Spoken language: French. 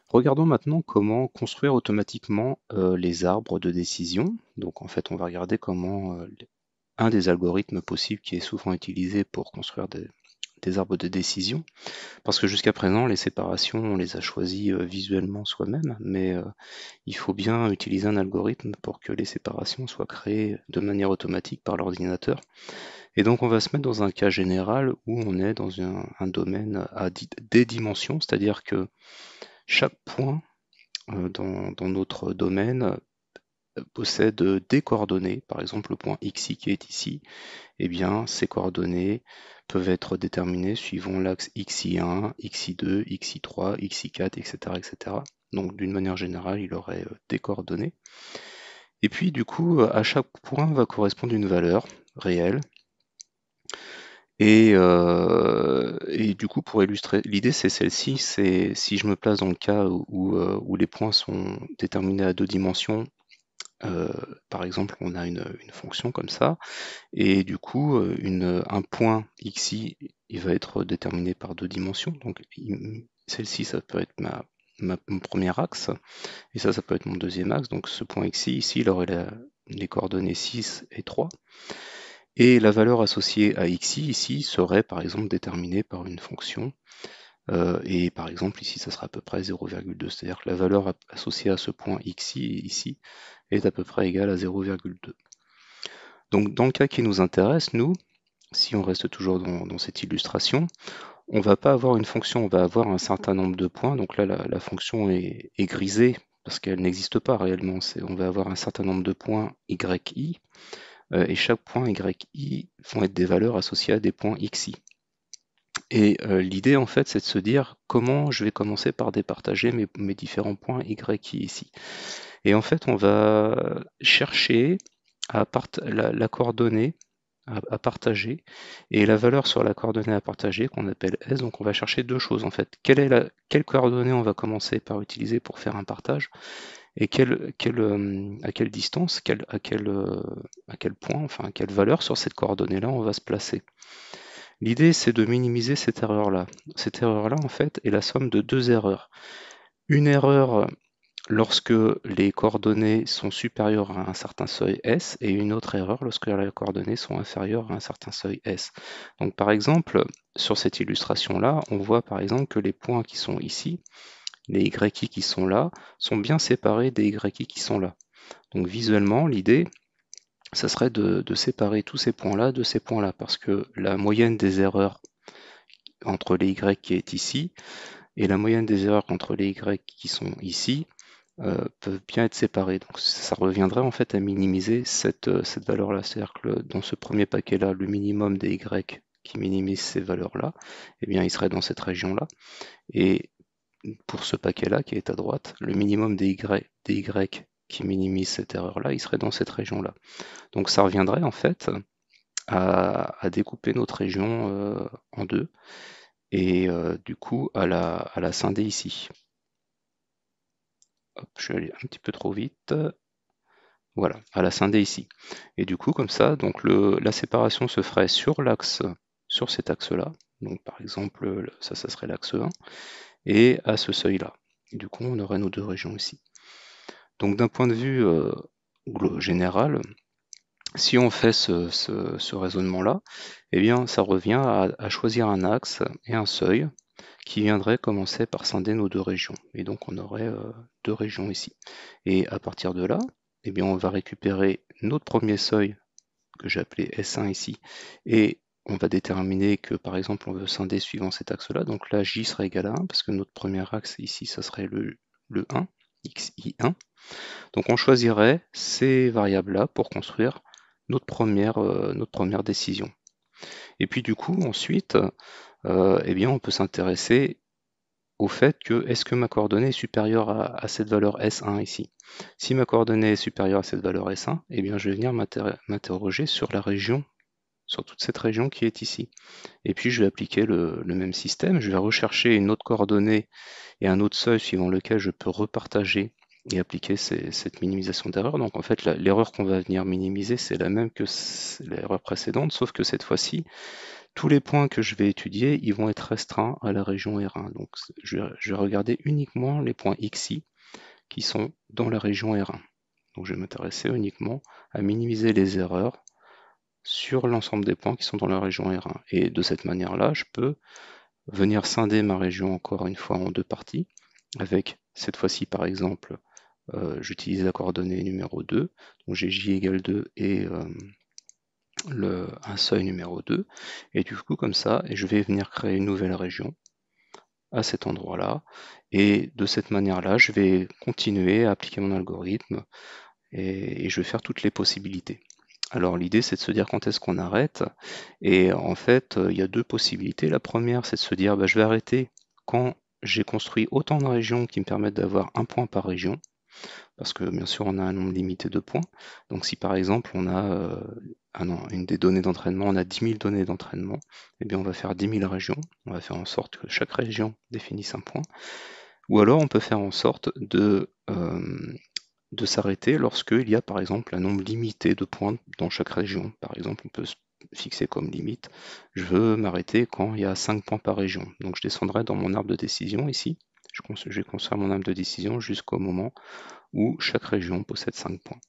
Regardons maintenant comment construire automatiquement les arbres de décision. Donc en fait, on va regarder comment un des algorithmes possibles qui est souvent utilisé pour construire des arbres de décision. Parce que jusqu'à présent, les séparations, on les a choisies visuellement soi-même, mais il faut bien utiliser un algorithme pour que les séparations soient créées de manière automatique par l'ordinateur. Et donc on va se mettre dans un cas général où on est dans un domaine à des dimensions, c'est-à-dire que chaque point dans notre domaine possède des coordonnées. Par exemple, le point xi qui est ici, eh bien, ces coordonnées peuvent être déterminées suivant l'axe xi1, xi2, xi3, xi4, etc., etc. Donc, d'une manière générale, il aurait des coordonnées. Et puis, du coup, à chaque point va correspondre une valeur réelle. Et du coup, pour illustrer, l'idée c'est celle-ci, c'est si je me place dans le cas où les points sont déterminés à deux dimensions. Par exemple, on a une fonction comme ça, et du coup, un point xi, il va être déterminé par deux dimensions. Donc, celle-ci, ça peut être mon premier axe, et ça peut être mon deuxième axe. Donc, ce point xi, ici, il aurait les coordonnées 6 et 3. Et la valeur associée à xi, ici, serait par exemple déterminée par une fonction. Et par exemple, ici, ça sera à peu près 0,2. C'est-à-dire que la valeur associée à ce point xi, ici, est à peu près égale à 0,2. Donc dans le cas qui nous intéresse, nous, si on reste toujours dans cette illustration, on ne va pas avoir une fonction, on va avoir un certain nombre de points. Donc là, la fonction est grisée parce qu'elle n'existe pas réellement. On va avoir un certain nombre de points yi, et chaque point yi vont être des valeurs associées à des points xi. Et l'idée, en fait, c'est de se dire comment je vais commencer par départager mes différents points yi ici. Et en fait, on va chercher la coordonnée à partager et la valeur sur la coordonnée à partager qu'on appelle S. Donc on va chercher deux choses en fait. Quelle coordonnée on va commencer par utiliser pour faire un partage et à quelle distance, à quel point, enfin à quelle valeur sur cette coordonnée-là on va se placer. L'idée c'est de minimiser cette erreur-là. Cette erreur-là en fait est la somme de deux erreurs. Une erreur lorsque les coordonnées sont supérieures à un certain seuil S et une autre erreur lorsque les coordonnées sont inférieures à un certain seuil S. Donc par exemple, sur cette illustration-là, on voit par exemple que les points qui sont ici, les YI qui sont là, sont bien séparés des YI qui sont là. Donc visuellement, l'idée, ça serait de séparer tous ces points-là de ces points-là, parce que la moyenne des erreurs entre les Y qui est ici et la moyenne des erreurs entre les Y qui sont ici peuvent bien être séparés. Donc ça reviendrait en fait à minimiser cette valeur-là. C'est-à-dire que dans ce premier paquet-là, le minimum des Y qui minimise ces valeurs-là, eh bien il serait dans cette région-là. Et pour ce paquet-là qui est à droite, le minimum des Y qui minimise cette erreur-là, il serait dans cette région-là. Donc ça reviendrait en fait à découper notre région en deux et du coup à la scinder ici. Hop, je suis allé un petit peu trop vite. Voilà, à la scinder ici. Et du coup, comme ça, donc la séparation se ferait sur l'axe, sur cet axe-là. Donc par exemple, ça serait l'axe 1, et à ce seuil-là. Et du coup, on aurait nos deux régions ici. Donc d'un point de vue général, si on fait ce raisonnement-là, eh bien ça revient à choisir un axe et un seuil qui viendrait commencer par scinder nos deux régions. Et donc on aurait deux régions ici. Et à partir de là, eh bien on va récupérer notre premier seuil que j'ai appelé S1 ici, et on va déterminer que par exemple on veut scinder suivant cet axe-là. Donc là J sera égal à 1 parce que notre premier axe ici, ça serait le 1, xi1. Donc on choisirait ces variables-là pour construire notre première décision. Et puis du coup, ensuite, eh bien, on peut s'intéresser au fait que est-ce que ma coordonnée est supérieure à cette valeur S1 ici. Si ma coordonnée est supérieure à cette valeur S1, eh bien, je vais venir m'interroger sur la région, sur toute cette région qui est ici. Et puis je vais appliquer le même système, je vais rechercher une autre coordonnée et un autre seuil suivant lequel je peux repartager et appliquer cette minimisation d'erreur. Donc en fait, l'erreur qu'on va venir minimiser, c'est la même que l'erreur précédente, sauf que cette fois-ci, Tous les points que je vais étudier, ils vont être restreints à la région R1. Donc je vais regarder uniquement les points XI qui sont dans la région R1. Donc je vais m'intéresser uniquement à minimiser les erreurs sur l'ensemble des points qui sont dans la région R1. Et de cette manière-là, je peux venir scinder ma région encore une fois en deux parties, avec cette fois-ci par exemple, j'utilise la coordonnée numéro 2, donc j'ai j égale 2 et un seuil numéro 2, et du coup comme ça, je vais venir créer une nouvelle région à cet endroit-là, et de cette manière-là, je vais continuer à appliquer mon algorithme, et je vais faire toutes les possibilités. Alors l'idée c'est de se dire quand est-ce qu'on arrête, et en fait il y a deux possibilités. La première c'est de se dire je vais arrêter quand j'ai construit autant de régions qui me permettent d'avoir un point par région, parce que bien sûr on a un nombre limité de points. Donc si par exemple on a une des données d'entraînement, on a 10 000 données d'entraînement, eh bien on va faire 10 000 régions, on va faire en sorte que chaque région définisse un point, ou alors on peut faire en sorte de s'arrêter lorsqu'il y a par exemple un nombre limité de points dans chaque région. Par exemple, on peut se fixer comme limite, je veux m'arrêter quand il y a 5 points par région. Donc je descendrai dans mon arbre de décision ici, je vais construire mon arbre de décision jusqu'au moment où chaque région possède 5 points.